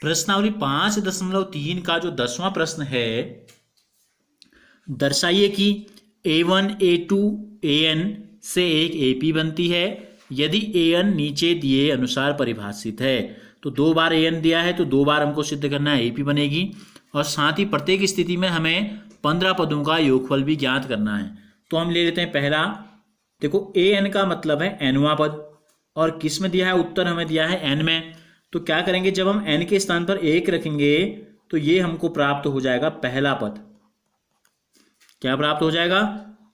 प्रश्नावली 5.3 का जो 10वां प्रश्न है, दर्शाइए कि A1 A2 AN से एक AP बनती है यदि AN नीचे दिए अनुसार परिभाषित है। तो 2 बार AN दिया है तो 2 बार हमको सिद्ध करना है AP बनेगी, और साथ ही प्रत्येक स्थिति में हमें 15 पदों का योगफल भी ज्ञात करना है। तो हम ले लेते हैं पहला, देखो AN का मतलब है nवां पद, और किस में दिया है, उत्तर हमें दिया है n में। तो क्या करेंगे, जब हम n के स्थान पर 1 रखेंगे तो ये हमको प्राप्त हो जाएगा पहला पद। क्या प्राप्त हो जाएगा,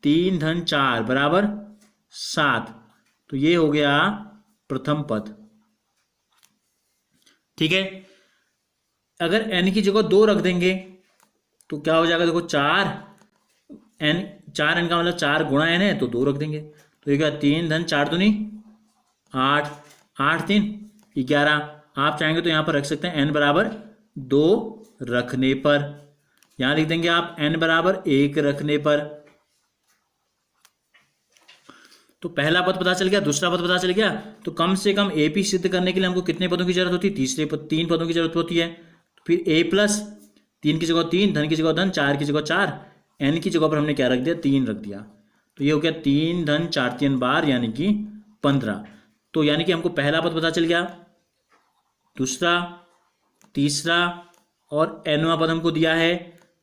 3 धन 4 बराबर 7। तो ये हो गया प्रथम पद। ठीक है, अगर n की जगह 2 रख देंगे तो क्या हो जाएगा, देखो 4n का मतलब 4 गुणा n है तो 2 रख देंगे। तो ये क्या, 3 धन 4 दूनी 8, 8 3 11। आप चाहेंगे तो यहां पर रख सकते हैं n बराबर 2 रखने पर, यहां लिख देंगे आप n बराबर 1 रखने पर। तो पहला पद पता चल गया, दूसरा पद पता चल गया। तो कम से कम AP सिद्ध करने के लिए हमको कितने पदों की जरूरत होती है, 3 पदों की जरूरत होती है। फिर A प्लस 3 की जगह 3, धन की जगह धन, 4 की जगह 4, n की जगह पर हमने क्या रख दिया, 3 रख दिया। तो ये हो गया 3 धन 4 3 बार यानी कि 15। तो यानी कि हमको पहला पद पता चल गया, दूसरा, तीसरा और nवां पद हमको दिया है।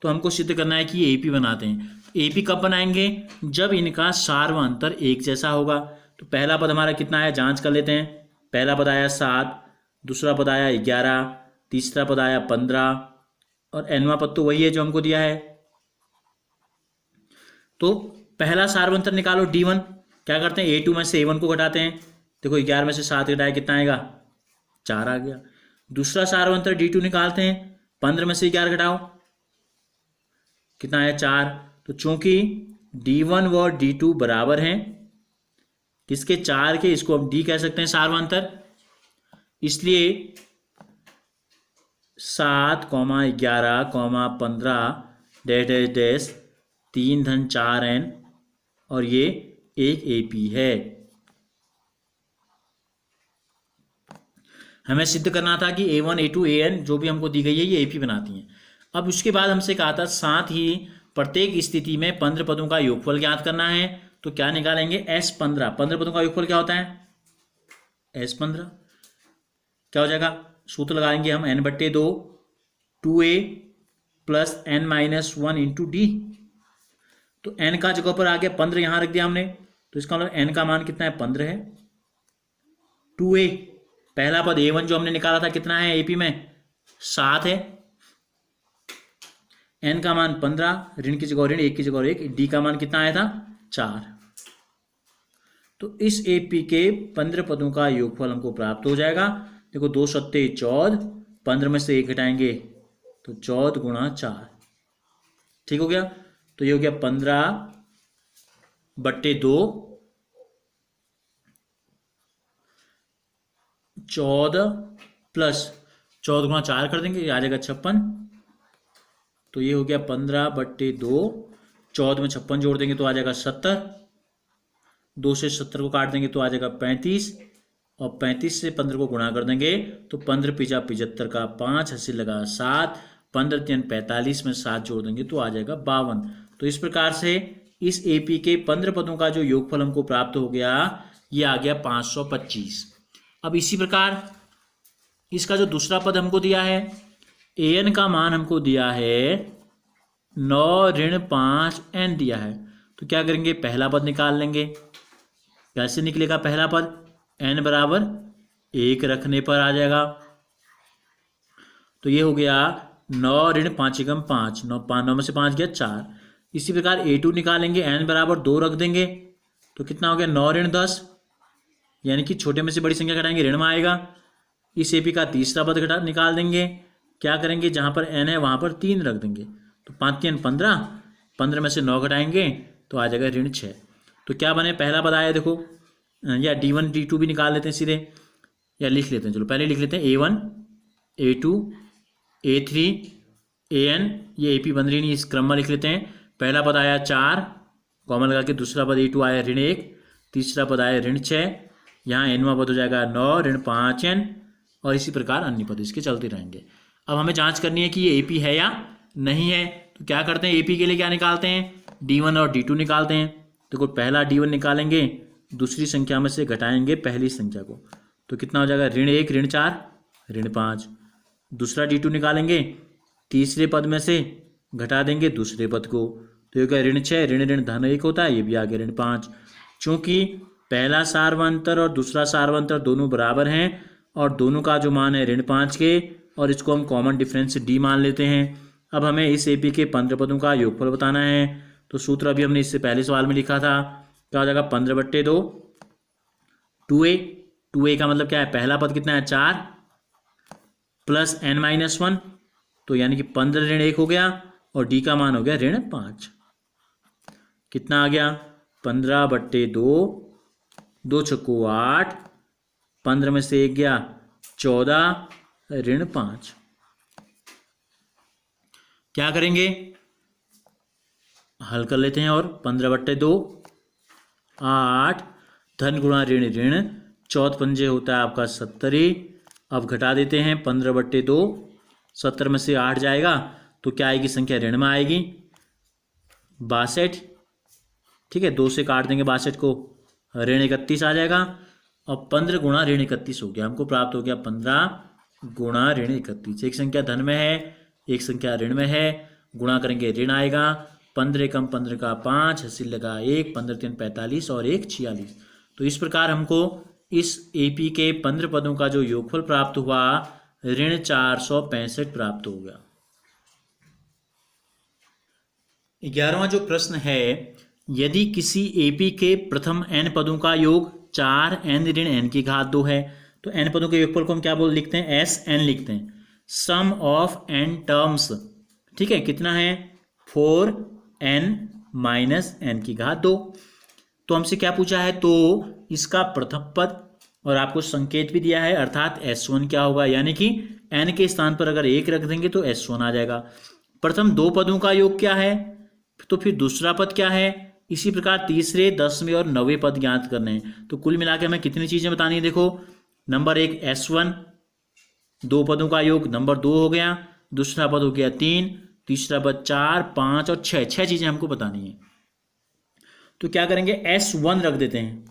तो हमको सिद्ध करना है कि AP बनाते हैं। AP कब बनाएंगे, जब इनका सार्वअंतर एक जैसा होगा। तो पहला पद हमारा कितना है, जांच कर लेते हैं। पहला पद आया 7, दूसरा पद आया 11, तीसरा पद आया 15, और nवां पद तो वही है जो हमको दिया है। तो पहला सार्वअंतर निकालो D1। क्या करते हैं, A2 में से A1 को घटाते हैं। देखो 11 में से 7 घटाया कितना आएगा, 4 आ गया। दूसरा सार्वअंतर D2 निकालते हैं, 15 में से 11 घटाओ कितना है, 4। तो चूंकि D1 व D2 बराबर हैं किसके, 4 के, इसको हम D कह सकते हैं सार्वअंतर। इसलिए 7, 11, 15 डैश डैश डैश 3 धन 4n, और ये एक AP है। हमें सिद्ध करना था कि A1 A2 AN जो भी हमको दी गई है ये AP बनाती हैं। अब उसके बाद हमसे कहा था साथ ही प्रत्येक स्थिति में 15 पदों का योगफल ज्ञात करना है। तो क्या निकालेंगे, S15। 15 पदों का योगफल क्या होता है, S15 क्या हो जाएगा, सूत्र लगाएंगे हम n/2 2a plus n-1 into D। तो n का जगह पर आ गया 15, यहां रख दिया हमने। तो इसका मतलब n का मान कितना है, 15 है। 2a पहला पद A1 जो हमने निकाला था कितना है AP में, 7 है। n का मान 15, ऋण की जगह ऋण, 1 की जगह 1, D का मान कितना आया था, 4। तो इस AP के 15 पदों का योगफल हमको प्राप्त हो जाएगा। देखो 2 सत्ते 14, 15 में से 1 घटाएंगे तो 14 गुणा 4, ठीक हो गया। तो ये हो गया 15/2, 14 प्लस 14 गुणा 4 कर देंगे, आ जाएगा 56। तो ये हो गया 15/2, 14 में 56 जोड़ देंगे तो आ जाएगा 70, 2 से 70 को काट देंगे तो आ जाएगा 35, और 35 से 15 को गुणा कर देंगे तो 15 पिजा 75 का 5, हंसी लगा 7, 15 3 45 में 7 जोड़ देंगे तो आ जाएगा 52। तो इस प्रकार से इस AP के 15 पदों का जो योगफल हमको प्राप्त हो गया ये आ गया 525। अब इसी प्रकार इसका जो दूसरा पद हमको दिया है, AN का मान हमको दिया है 9 ऋण 5 n दिया है। तो क्या करेंगे, पहला पद निकाल लेंगे। कैसे निकलेगा पहला पद, n बराबर 1 रखने पर आ जाएगा। तो ये हो गया 9 ऋण 5 एकम 5, 9 में से 5 गया 4। इसी प्रकार A2 निकालेंगे, n बराबर 2 रख देंगे तो कितना हो गया, 9 ऋण 10, यानी कि छोटे में से बड़ी संख्या घटाएंगे ऋण में आएगा। इस AP का तीसरा पद घटा निकाल देंगे। क्या करेंगे, जहां पर n है वहां पर 3 रख देंगे। तो 5 3 15, 15 में से 9 घटाएंगे तो आ जाएगा ऋण 6। तो क्या बने, पहला पद आया देखो, या D1 D2 भी निकाल लेते हैं सीधे, या लिख लेते हैं, चलो पहले लिख लेते हैं A1 A2 A3 AN, ये AP बन रही नहीं, इस क्रम में लिख लेते हैं। पहला पद आया 4 कॉमन लगा के, दूसरा पद A2 आया ऋण 1, तीसरा पद आया ऋण 6, यहाँ nवां पद हो जाएगा 9 ऋण 5n, और इसी प्रकार अन्य पद इसके चलते रहेंगे। अब हमें जांच करनी है कि ये AP है या नहीं है। तो क्या करते हैं, AP के लिए क्या निकालते हैं, D1 और D2 निकालते हैं। देखो पहला D1 निकालेंगे, दूसरी संख्या में से घटाएंगे पहली संख्या को, तो कितना हो जाएगा, ऋण 1 ऋण 4 ऋण 5। दूसरा D2 निकालेंगे, तीसरे पद में से घटा देंगे दूसरे पद को, तो ये क्या ऋण 6 ऋण धन 1 होता है, ये भी आ गया ऋण 5। चूंकि पहला सार्वंतर और दूसरा सार्वंतर दोनों बराबर हैं और दोनों का जो मान है ऋण 5 के, और इसको हम कॉमन डिफरेंस D मान लेते हैं। अब हमें इस AP के 15 पदों का योगफल बताना है। तो सूत्र अभी हमने इससे पहले सवाल में लिखा था, क्या हो जाएगा, 15/2 2a का मतलब क्या है, पहला पद कितना है 4 प्लस n-1, तो यानी कि 15 ऋण 1 हो गया और D का मान हो गया ऋण 5। कितना आ गया, 15/2, 2 छक्को 8, 15 में से 1 गया 14 ऋण 5। क्या करेंगे, हल कर लेते हैं। और 15/2 8 धन गुणा ऋण ऋण 14 पंजे होता है आपका 70। अब घटा देते हैं 15/2, 70 में से 8 जाएगा तो क्या आएगी संख्या, ऋण में आएगी 62। ठीक है, 2 से काट देंगे 62 को, ऋण 31 आ जाएगा। और 15 गुणा ऋण 31 हो गया, हमको प्राप्त हो गया 15 गुणा ऋण 31। एक संख्या धन में है, एक संख्या ऋण में है, गुणा करेंगे ऋण आएगा, 15 कम 15 का 5, हासिल लगा 1, 15 3 45 और 1 46। तो इस प्रकार हमको इस AP के 15 पदों का जो योगफल प्राप्त हुआ ऋण 465 प्राप्त हो गया। 11वां जो प्रश्न है, यदि किसी AP के प्रथम n पदों का योग 4n ऋण n की घात 2 है, तो n पदों के योगफल को हम क्या लिखते हैं, SN लिखते हैं, सम ऑफ n टर्म्स। ठीक है, कितना है 4n माइनस n की घात 2। तो हमसे क्या पूछा है, तो इसका प्रथम पद और आपको संकेत भी दिया है, अर्थात S1 क्या होगा, यानी कि n के स्थान पर अगर 1 रख देंगे तो S1 आ जाएगा। प्रथम 2 पदों का योग क्या है, तो फिर दूसरा पद क्या है, इसी प्रकार तीसरे 10वें और 9वें पद ज्ञात करने हैं। तो कुल मिला के हमें कितनी चीजें बतानी है, देखो नंबर 1 S1, 2 पदों का योग नंबर 2 हो गया, दूसरा पद हो गया 3, तीसरा पद 4 5 और 6 चीजें हमको बतानी है। तो क्या करेंगे, S1 रख देते हैं,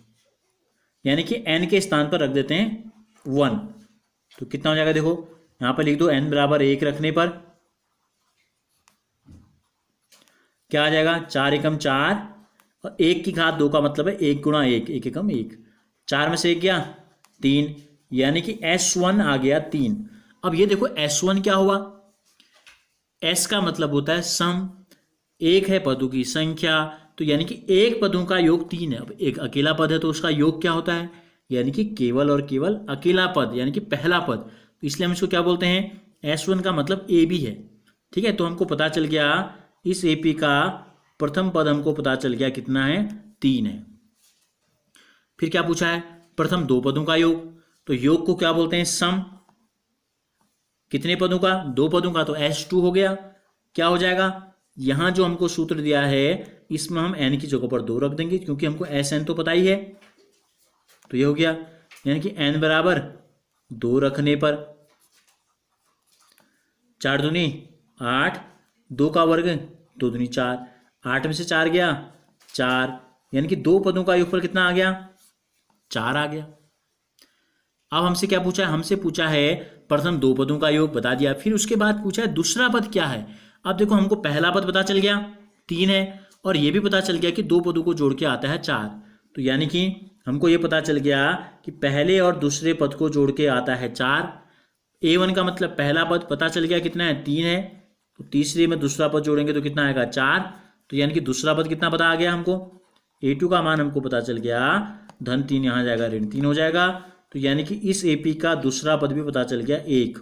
यानी कि n के स्थान पर रख देते हैं 1। तो कितना हो जाएगा, देखो यहां पर लिख दो, n बराबर 1 रखने पर क्या आ जाएगा, 4 एकम 4 और 1 की घात 2 का मतलब है 1 गुणा 1, 1 एकम 1, 4 में से 1 गया 3, यानी कि S1 आ गया 3। अब ये देखो S1 क्या हुआ, S का मतलब होता है सम, एक है पदों की संख्या, तो यानी कि एक पदों का योग 3 है। अब एक अकेला पद है तो उसका योग क्या होता है, यानी कि केवल और केवल अकेला पद, यानी कि पहला पद, तो इसलिए हम इसको क्या बोलते हैं, S1 का मतलब AB है। ठीक है, तो हमको पता चल गया इस AP का प्रथम पद हमको पता चल गया कितना है, 3 है। फिर क्या पूछा है, प्रथम 2 पदों का योग, तो योग को क्या बोलते हैं, सम। कितने पदों का, 2 पदों का, तो S2 हो गया। क्या हो जाएगा, यहां जो हमको सूत्र दिया है इसमें हम n की जगह पर 2 रख देंगे, क्योंकि हमको SN तो पता ही है। तो ये हो गया, यानी कि n बराबर 2 रखने पर 4 दूनी 8, 2 का वर्ग 2 दूनी 4, 8 में से 4 गया 4, यानी कि 2 पदों का योगफल कितना आ गया, 4 आ गया। अब हमसे क्या पूछा है, हमसे पूछा है प्रथम 2 पदों का योग, बता दिया। फिर उसके बाद पूछा है दूसरा पद क्या है। अब देखो हमको पहला पद पता चल गया 3 है, और ये भी पता चल गया कि 2 पदों को जोड़ के आता है 4, तो यानी कि हमको ये पता चल गया कि पहले और दूसरे पद को जोड़ के आता है 4। A1 का मतलब पहला पद पता चल गया कितना है, 3 है, तो तीसरे में दूसरा पद जोड़ेंगे तो कितना आएगा, 4, तो यानी कि दूसरा पद कितना पता आ गया हमको, A2 का मान हमको पता चल गया, धन 3 यहाँ जाएगा, ऋण 3 हो जाएगा। तो यानी कि इस AP का दूसरा पद भी पता चल गया 1।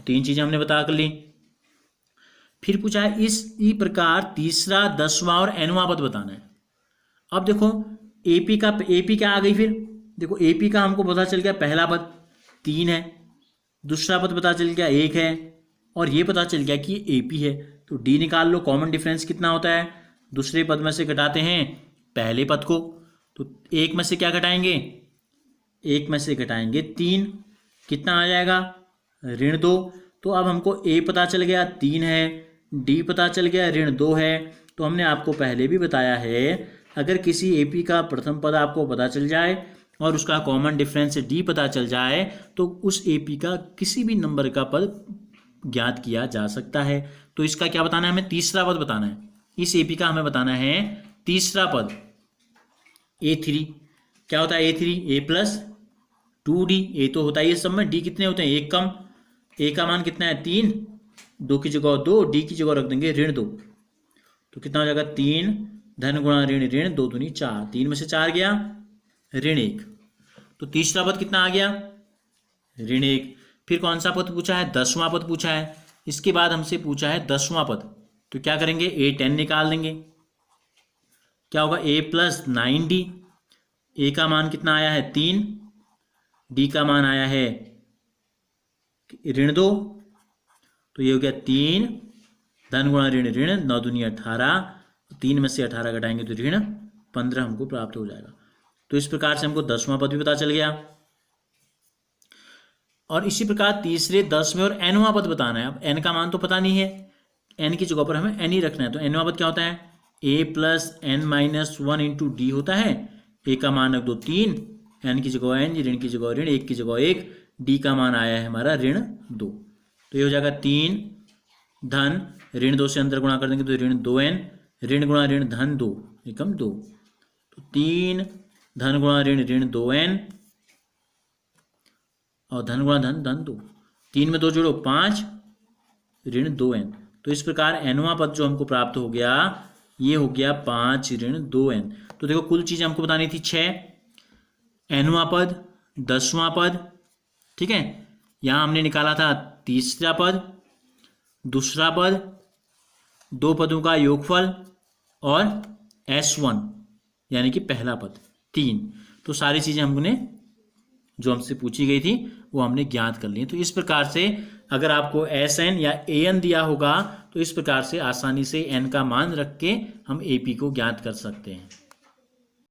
3 चीजें हमने बता कर ली। फिर पूछा है इसी प्रकार तीसरा 10वां और nवां पद बताना है। अब देखो AP क्या आ गई, फिर देखो AP का हमको पता चल गया पहला पद 3 है, दूसरा पद पता चल गया 1 है, और ये पता चल गया कि ये AP है। तो D निकाल लो, कॉमन डिफरेंस कितना होता है, दूसरे पद में से घटाते हैं पहले पद को, तो 1 में से क्या घटाएंगे, 1 में से घटाएंगे 3, कितना आ जाएगा, -2। तो अब हमको ए पता चल गया 3 है, डी पता चल गया -2 है। तो हमने आपको पहले भी बताया है, अगर किसी एपी का प्रथम पद आपको पता चल जाए और उसका कॉमन डिफरेंस डी पता चल जाए तो उस एपी का किसी भी नंबर का पद ज्ञात किया जा सकता है। तो इसका क्या बताना है, हमें तीसरा पद बताना है। इस एपी का हमें बताना है तीसरा पद A3। क्या होता है A3, A प्लस 2D। ए तो होता है ये सब में, डी कितने होते हैं, एक कम। ए का मान कितना है 3, 2 की जगह 2, डी की जगह रख देंगे -2। तो कितना हो जाएगा 3 धन गुणा ऋण ऋण 2 दूनी 4, 3 में से 4 गया -1। तो तीसरा पद कितना आ गया -1। फिर कौन सा पद पूछा है, 10वां पद पूछा है। इसके बाद हमसे पूछा है 10वां पद, तो क्या करेंगे A10 निकाल देंगे। क्या होगा A प्लस 9D। ए का मान कितना आया है 3, डी का मान आया है -2। तो ये हो गया 3 धन गुणा ऋण ऋण 9 दूनी 18, 3 में से 18 घटाएंगे तो -15 हमको प्राप्त हो जाएगा। तो इस प्रकार से हमको 10वां पद भी पता चल गया। और इसी प्रकार तीसरे 10वें और nवां पद बताना है। अब n का मान तो पता नहीं है, n की जगह पर हमें n ही रखना है। तो nवां पद क्या होता है, a plus n minus 1 into D होता है। a का मान रख दो 3, n की जगह n, ऋण की जगह ऋण, 1 की जगह 1, डी का मान आया है हमारा -2। तो ये हो जाएगा 3 धन ऋण 2 से अंदर गुणा कर देंगे तो ऋण 2n, ऋण गुणा ऋण धन 2 एकम 2। तो 3 धन गुणा ऋण ऋण 2n और धन गुणा धन धन 2, 3 में 2 जोड़ो 5 ऋण 2n। तो इस प्रकार nवां पद जो हमको प्राप्त हो गया ये हो गया 5 ऋण 2n। तो देखो कुल चीज़ हमको बतानी थी 6, nवां पद, 10वां पद, ठीक है। यहाँ हमने निकाला था तीसरा पद, दूसरा पद, 2 पदों का योगफल और S1 यानी कि पहला पद 3। तो सारी चीज़ें हमने जो हमसे पूछी गई थी वो हमने ज्ञात कर ली। तो इस प्रकार से अगर आपको SN या AN दिया होगा तो इस प्रकार से आसानी से n का मान रख के हम AP को ज्ञात कर सकते हैं।